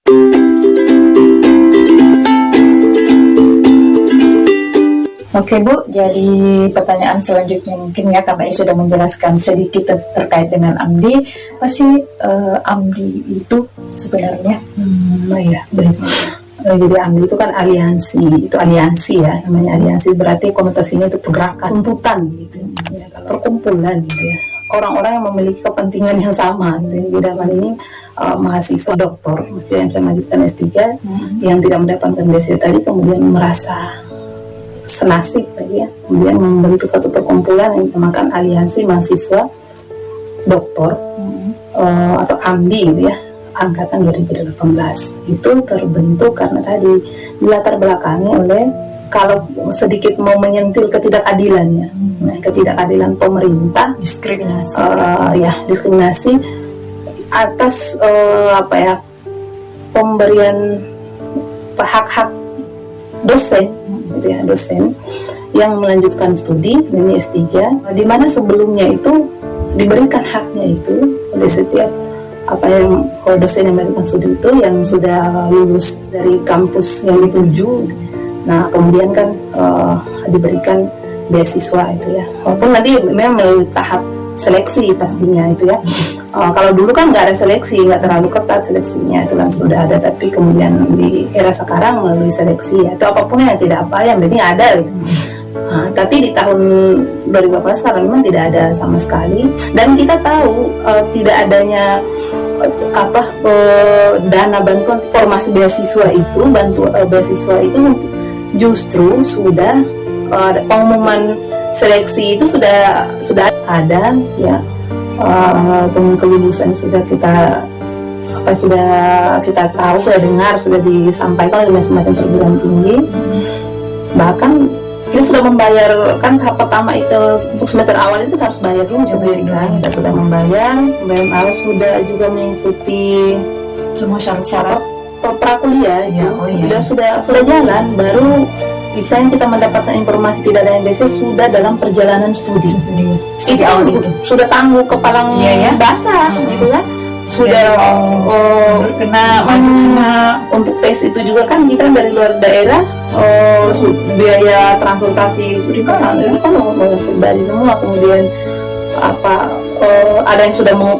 Oke Bu, jadi pertanyaan selanjutnya mungkin ya, karena sudah menjelaskan sedikit terkait dengan AMDI, apa sih AMDI itu sebenarnya? Ya, baik. Jadi AMDI itu kan aliansi ya, namanya aliansi berarti konotasinya itu pergerakan, tuntutan gitu, ya, perkumpulan gitu ya, orang-orang yang memiliki kepentingan yang sama gitu ya. Di dalam hal ini mahasiswa doktor, mahasiswa yang melanjutkan S3 yang tidak mendapatkan beasiswa tadi kemudian merasa senasib tadi ya, kemudian membentuk satu perkumpulan yang dinamakan aliansi mahasiswa doktor atau AMDI gitu ya, angkatan 2018. Itu terbentuk karena tadi dilatar belakangi oleh, kalau sedikit mau menyentil ketidakadilannya, ketidakadilan pemerintah, diskriminasi atas pemberian hak-hak dosen gitu ya, dosen yang melanjutkan studi ini S3, di mana sebelumnya itu diberikan haknya itu oleh setiap dosen yang melanjutkan studi itu yang sudah lulus dari kampus yang dituju. Nah kemudian kan diberikan beasiswa itu ya, walaupun nanti memang melalui tahap seleksi pastinya itu ya. Kalau dulu kan nggak ada seleksi, nggak terlalu ketat seleksinya, itu kan sudah ada, tapi kemudian di era sekarang melalui seleksi ya, atau apapun yang tidak yang penting ada gitu. Tapi di tahun 2018 sekarang memang tidak ada sama sekali, dan kita tahu tidak adanya dana bantuan formasi beasiswa itu, beasiswa itu justru sudah pengumuman seleksi itu sudah ada ya, kelulusan sudah kita tahu, sudah dengar, sudah disampaikan oleh masing-masing perguruan tinggi. Bahkan kita sudah membayar, kan tahap pertama itu untuk semester awal itu kita harus bayar dulu sebenarnya. Kita sudah membayar awal, sudah juga mengikuti semua syarat-syarat prakuliah itu sudah jalan. Baru misalnya kita mendapatkan informasi tidak ada yang beasiswa sudah dalam perjalanan studi. Itu sudah tangguh kepalang basah gitu kan. Sudah kena untuk tes itu juga kan kita dari luar daerah, biaya transportasi sana itu kan pribadi semua. Kemudian ada yang sudah mau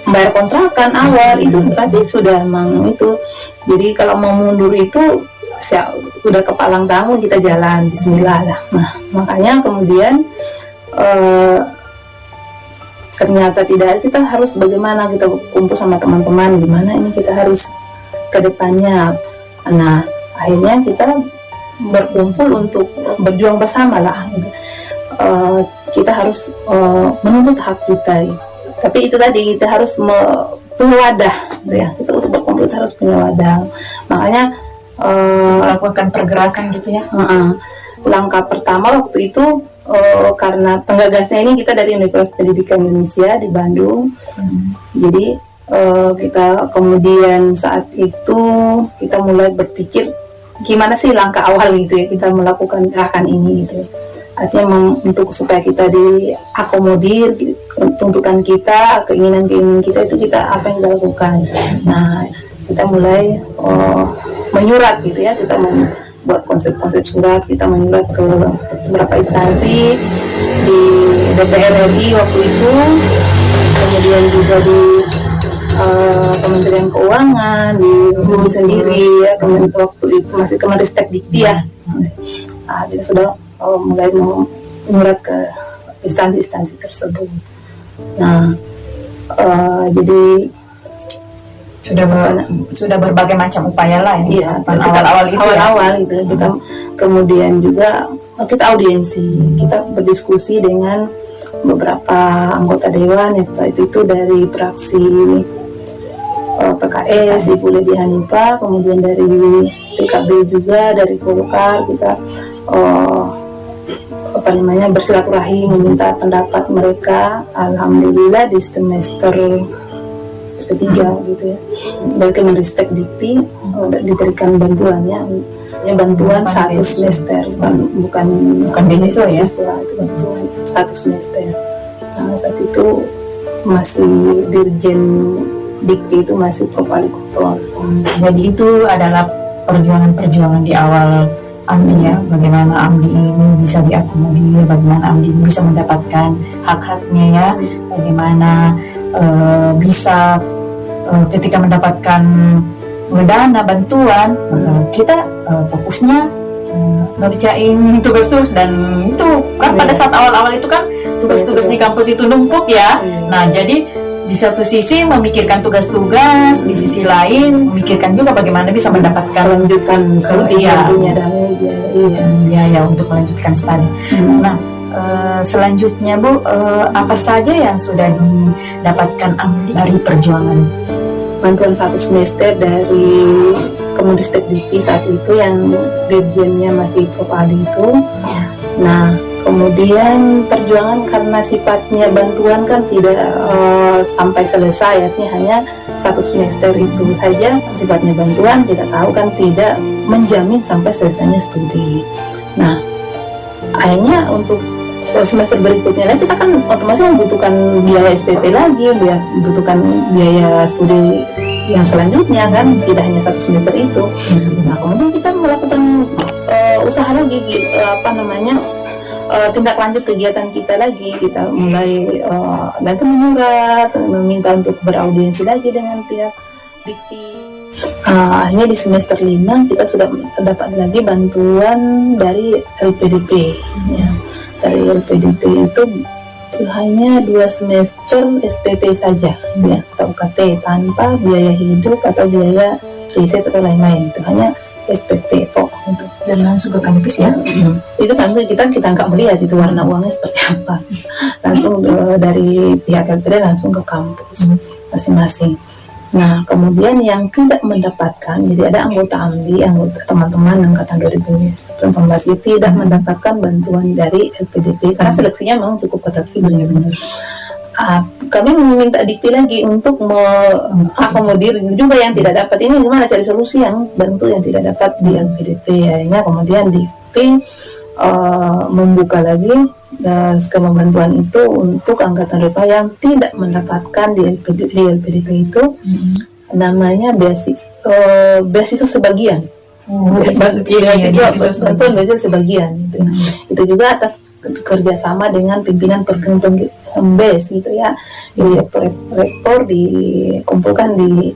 membayar kontrakan awal, itu berarti sudah memang itu. Jadi kalau mau mundur itu udah kepalang tangguh, kita jalan bismillah lah. Nah makanya kemudian ternyata tidak, kita harus bagaimana, kita kumpul sama teman-teman gimana ini kita harus ke depannya. Nah akhirnya kita berkumpul untuk berjuang bersama lah gitu. Kita harus menuntut hak kita gitu. Tapi itu tadi kita harus punya wadah gitu ya, kita untuk berkumpul kita harus punya wadah. Makanya melakukan pergerakan gitu ya. Langkah pertama waktu itu karena penggagasnya ini kita dari Universitas Pendidikan Indonesia di Bandung. Jadi kita kemudian saat itu kita mulai berpikir gimana sih langkah awal gitu ya, kita melakukan gerakan ini gitu. Artinya untuk supaya kita diakomodir tuntutan kita, keinginan kita itu apa yang kita lakukan. Nah kita mulai menyurat gitu ya, kita membuat konsep-konsep surat, kita menyurat ke beberapa instansi di DPR RI waktu itu, kemudian juga di Kementerian Keuangan, di BUMN sendiri ya, waktu itu masih Kemenristek Dikti ya. Nah, kita sudah mulai menyurat ke instansi-instansi tersebut. Nah jadi sudah berbagai macam upaya lah ya. Awal-awal itu kita kemudian juga kita audiensi, kita berdiskusi dengan beberapa anggota dewan itu dari fraksi PKS, Ibu Ledi Hanifah, kemudian dari PKB juga, dari Golkar, kita bersilaturahmi meminta pendapat mereka. Alhamdulillah di semester ketiga gitu ya, dari Kemenristek Dikti diberikan bantuannya, bantuan satu semester, bukan beasiswa ya, itu bantuan satu semester. Nah, saat itu masih Dirjen dikti itu masih propali kontrol. Jadi itu adalah perjuangan-perjuangan di awal Amdi ya, bagaimana Amdi ini bisa diakomodir, bagaimana Amdi ini bisa mendapatkan hak-haknya ya, bagaimana bisa ketika mendapatkan dana bantuan kita fokusnya ngerjain tugas-tugas, dan itu kan pada saat awal-awal itu kan tugas-tugas di kampus itu numpuk ya. Nah jadi di satu sisi memikirkan tugas-tugas, di sisi lain memikirkan juga bagaimana bisa mendapatkan lanjutan studi tentunya dan ya untuk melanjutkan studi. Nah selanjutnya Bu, apa saja yang sudah didapatkan Amdi dari perjuangan? Bantuan 1 semester dari Kemendikbud Dikti saat itu yang dirjennya masih Propadi itu. Nah kemudian perjuangan karena sifatnya bantuan kan tidak sampai selesai, artinya hanya 1 semester itu saja sifatnya bantuan, kita tahu kan tidak menjamin sampai selesainya studi. Nah akhirnya untuk semester berikutnya lagi kita kan otomatis membutuhkan biaya SPP lagi, membutuhkan biaya studi yang selanjutnya kan, tidak hanya 1 semester itu. Nah kemudian kita melakukan usaha lagi, tindak lanjut kegiatan kita lagi. Kita mulai lagi menyurat, meminta untuk beraudiensi lagi dengan pihak Dikti. Akhirnya di semester 5 kita sudah dapat lagi bantuan dari LPDP ya. Dari LPDP itu hanya 2 semester SPP saja ya, atau UKT tanpa biaya hidup atau biaya riset atau lain-lain, itu hanya SPP toh itu. Dan langsung ke kampus ya. Itu kan kita nggak melihat itu warna uangnya seperti apa, langsung dari pihak LPD langsung ke kampus masing-masing. Nah kemudian yang tidak mendapatkan, jadi ada anggota teman-teman angkatan 2018 itu tidak mendapatkan bantuan dari LPDP karena seleksinya memang cukup ketat benar-benar. Kami meminta Dikti lagi untuk mengakomodir juga yang tidak dapat. Ini gimana cari solusi yang bantu yang tidak dapat di LPDP. Akhirnya kemudian Dikti membuka lagi skema bantuan itu untuk angkatan 20 yang tidak mendapatkan di LPDP itu, namanya beasiswa sebagian. Bantuan beasiswa sebagian itu. Itu juga atas kerjasama dengan pimpinan perguruan BES gitu ya, jadi rektor dikumpulkan di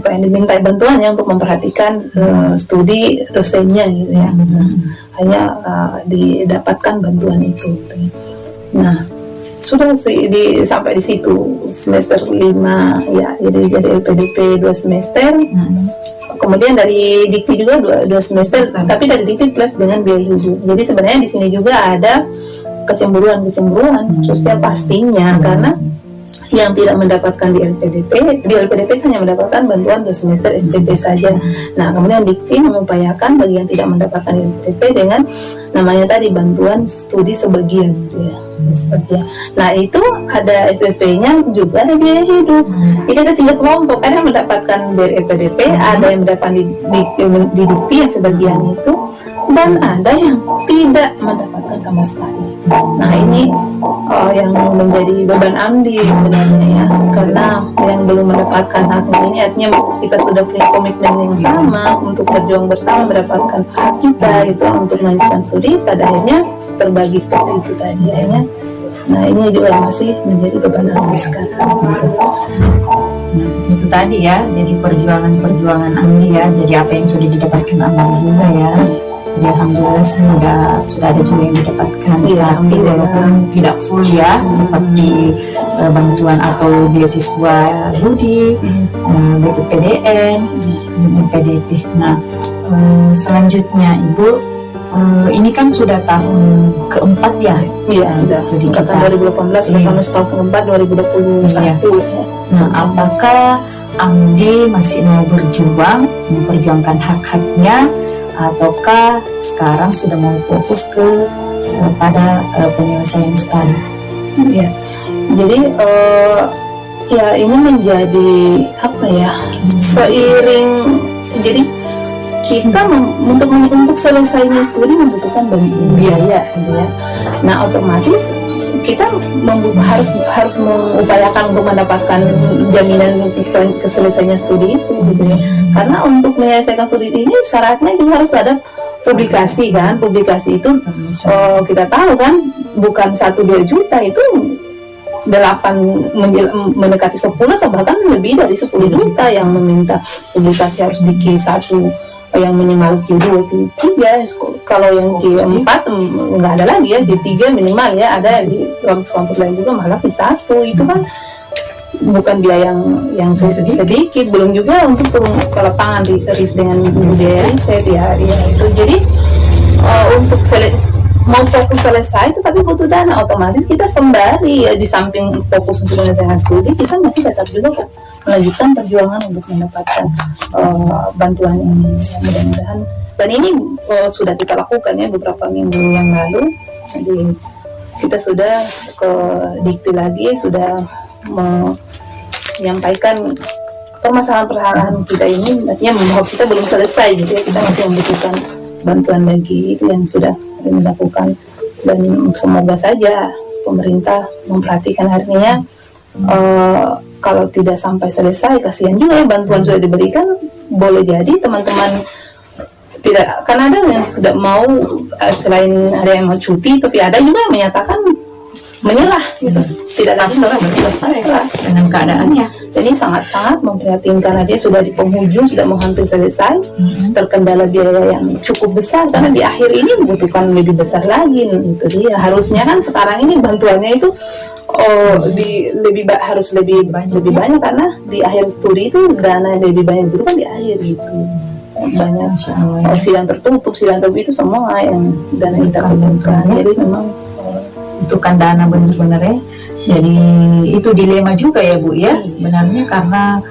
yang diminta bantuannya untuk memperhatikan studi dosennya gitu ya. Hanya didapatkan bantuan itu gitu. Nah sudah sampai di situ semester 5 ya, jadi dari LPDP 2 semester. Kemudian dari Dikti juga 2 semester, tapi dari Dikti plus dengan biaya hidup. Jadi sebenarnya di sini juga ada kecemburuan sosial pastinya, karena yang tidak mendapatkan di LPDP hanya mendapatkan bantuan 2 semester SPP saja. Nah kemudian Dikti mengupayakan bagi yang tidak mendapatkan di LPDP dengan namanya tadi bantuan studi sebagian gitu ya. Nah itu ada SPP-nya juga ada biaya hidup. Jadi ada 3 kelompok, ada yang mendapatkan dari LPDP, ada yang mendapat di Dikti yang sebagian itu, dan ada yang tidak mendapatkan sama sekali. Nah ini yang menjadi beban Amdi sebenarnya ya, karena yang belum mendapatkan haknya ini artinya kita sudah punya komitmen yang sama untuk berjuang bersama mendapatkan hak kita gitu untuk melanjutkan studi, pada akhirnya terbagi seperti itu tadi akhirnya. Nah ini juga masih menjadi beban Amdi sekarang gitu. Itu tadi ya, jadi perjuangan Amdi ya, jadi apa yang sudah didapatkan Amdi juga ya. Jadi alhamdulillah sih sudah ada juga yang didapatkan, tapi walaupun tidak full ya, seperti bantuan atau beasiswa Budi, BPPDN, PDT. Nah selanjutnya Ibu, ini kan sudah tahun keempat ya? Iya, studi kita 2018, sudah tahun keempat 2021 ya. Nah apakah Amdi masih mau berjuang, memperjuangkan hak-haknya, ataukah sekarang sudah mau fokus pada penyelesaian studi? Ya, jadi ya ini menjadi apa ya, seiring, jadi kita untuk selesainya studi membutuhkan biaya gitu ya. Nah otomatis kita harus mengupayakan untuk mendapatkan jaminan untuk keselesaiannya studi itu gitu ya. Karena untuk menyelesaikan studi ini syaratnya juga harus ada publikasi kan. Publikasi itu kita tahu kan bukan 1-2 juta, itu 8 mendekati 10 atau bahkan lebih dari 10 juta yang meminta publikasi harus di Q1, yang minimal Q2, Q3. Kalau yang Q4 nggak ada lagi ya, Q3 minimal ya, ada di kampus lain juga malah Q1. Itu kan bukan biaya yang sedikit, belum juga untuk turun ke lapangan dengan biaya riset ya itu. Jadi untuk mau fokus selesai tetapi butuh dana, otomatis kita sembari ya, di samping fokus untuk menyelesaikan studi, kita masih tetap juga melanjutkan perjuangan untuk mendapatkan bantuan ini. Mudah-mudahan, dan ini sudah kita lakukan ya beberapa minggu yang lalu. Jadi kita sudah ke Dikti lagi, sudah menyampaikan permasalahan kita ini, artinya bahwa kita belum selesai gitu ya, kita masih membutuhkan bantuan bagi itu yang sudah dilakukan. Dan semoga saja pemerintah memperhatikan, artinya kalau tidak sampai selesai, kasihan juga ya, bantuan sudah diberikan, boleh jadi teman-teman tidak, kan ada yang tidak mau, selain ada yang mau cuti, tapi ada juga yang menyatakan menyerah gitu, tidak pasrah dengan keadaannya. Jadi sangat-sangat memprihatinkan, karena dia sudah di penghujung, sudah mau hampir selesai, terkendala biaya yang cukup besar, karena di akhir ini membutuhkan lebih besar lagi. Itu dia, harusnya kan sekarang ini bantuannya itu harus lebih banyak, karena di akhir studi itu dana lebih banyak itu kan di akhir gitu. Banyak sidang tertutup itu semua yang dana kita butuhkan. Jadi memang butuhkan dana benar-benar ya. Jadi itu dilema juga ya Bu ya sebenarnya, karena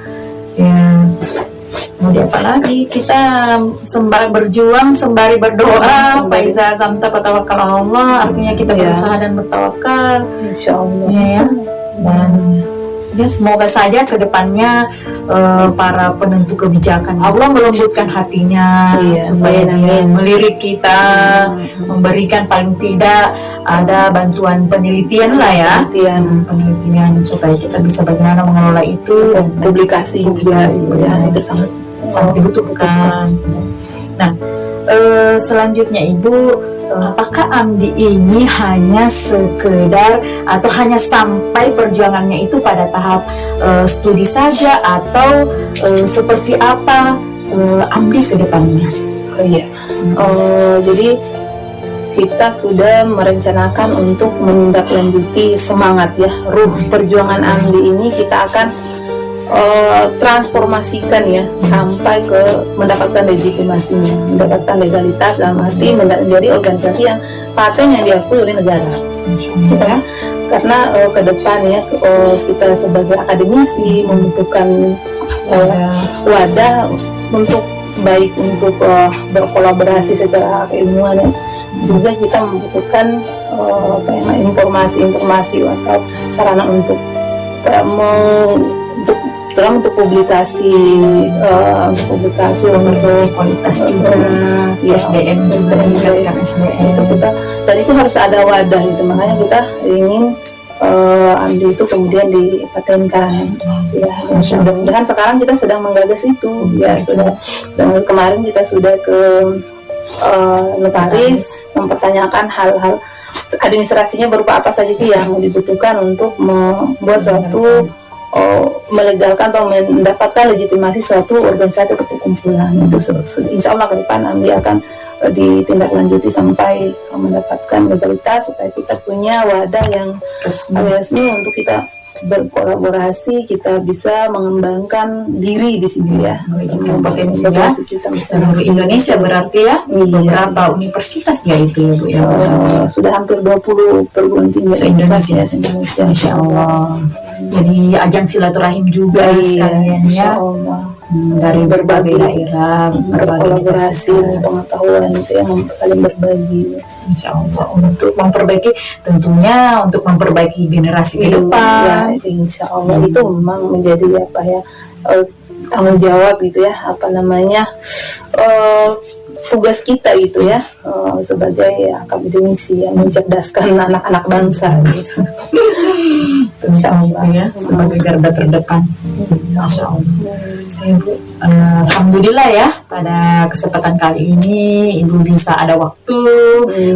ya mau diapa lagi, kita berjuang sembari berdoa, Faiza samta patawakal Allah, artinya kita berusaha dan bertawakal insyaallah ya. Dan ya semoga saja ke depannya para penentu kebijakan Allah melembutkan hatinya, supaya dia melirik kita, memberikan paling tidak ada bantuan penelitian lah ya, penelitian supaya kita bisa bagaimana mengelola itu, dan publikasi juga ya, itu sangat dibutuhkan. Nah selanjutnya Ibu, apakah AMDI ini hanya sekedar atau hanya sampai perjuangannya itu pada tahap studi saja, atau seperti apa AMDI ke depannya? Jadi kita sudah merencanakan untuk menindaklanjuti semangat ya, ruh perjuangan AMDI ini kita akan transformasikan ya sampai ke mendapatkan legitimasinya, mendapatkan legalitas, dalam arti menjadi organisasi yang paten yang diakui oleh negara. Karena ke depan ya kita sebagai akademisi membutuhkan wadah untuk baik untuk berkolaborasi secara keilmuan ya. Juga kita membutuhkan informasi atau sarana untuk untuk publikasi untuk kualitas juga, SDM itu kita, dan itu harus ada wadah gitu. Makanya kita ingin AMDI itu kemudian dipatenkan ya. Mudah-mudahan sekarang kita sedang menggagas itu ya, dan kemarin kita sudah ke notaris mempertanyakan hal-hal administrasinya berupa apa saja sih yang dibutuhkan untuk membuat suatu melegalkan atau mendapatkan legitimasi suatu organisasi atau perkumpulan. Itu insya Allah ke depan AMDI akan ditindaklanjuti sampai mendapatkan legalitas, supaya kita punya wadah yang resmi untuk kita berkolaborasi, kita bisa mengembangkan diri di situ ya. Berkolaborasi kita seluruh Indonesia berarti ya. Beberapa universitas ya itu ya Bu ya. Sudah hampir 20 perguruan tinggi se-Indonesia. Insya Allah. Jadi ajang silaturahim juga sekalian ya. Dari berbagai daerah berkolaborasi, pengetahuan itu yang saling berbagi. Insya Allah untuk memperbaiki, tentunya untuk memperbaiki generasi ke depan. Ya, insya Allah itu memang menjadi tanggung jawab gitu ya, tugas kita gitu ya, sebagai akademisi yang mencerdaskan anak-anak bangsa gitu. Insya Allah ya, sebagai garda terdepan. Masya Allah. Ibu, alhamdulillah ya, pada kesempatan kali ini Ibu bisa ada waktu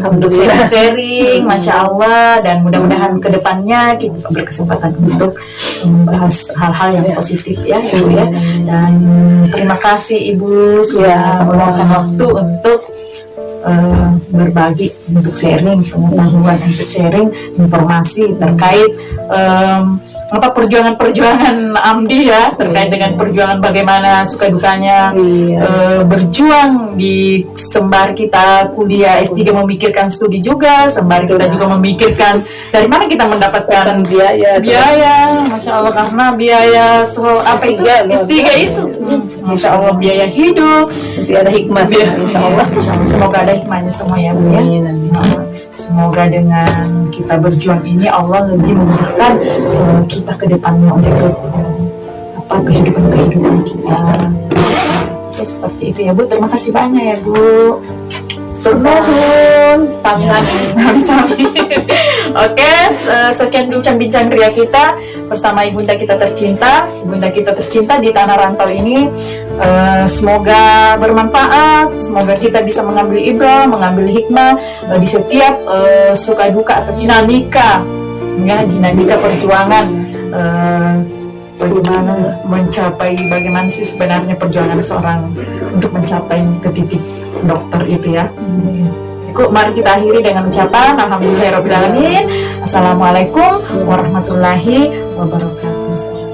untuk sharing, Masya Allah, dan mudah-mudahan kedepannya kita berkesempatan untuk membahas hal-hal yang positif ya Ibu ya. Dan terima kasih Ibu sudah meluangkan waktu untuk berbagi, untuk sharing pengetahuan, untuk sharing informasi terkait perjuangan Amdi ya, terkait dengan perjuangan bagaimana suka dukanya berjuang di sembari kita kuliah S3 memikirkan studi juga, sembari kita juga memikirkan dari mana kita mendapatkan biaya, Masya Allah, karena biaya S3 itu Masya Allah, biaya hidup, biaya hikmah, Insya Allah. Semoga ada hikmahnya semua ya Bu ya. Semoga dengan kita berjuang ini Allah lebih memudahkan kita ke depannya untuk kehidupan kita. Ya, seperti itu ya Bu. Terima kasih banyak ya Bu. Turun sami. Oke, sekian bincang-bincang ria kita bersama Ibunda kita tercinta di tanah rantau ini. Semoga bermanfaat, semoga kita bisa mengambil ibrah, mengambil hikmah di setiap suka duka atau dinamika perjuangan, bagaimana sih sebenarnya perjuangan seorang untuk mencapai ke titik dokter itu ya. Mari kita akhiri dengan ucapan alhamdulillahirabbil alamin. Assalamualaikum warahmatullahi wabarakatuh.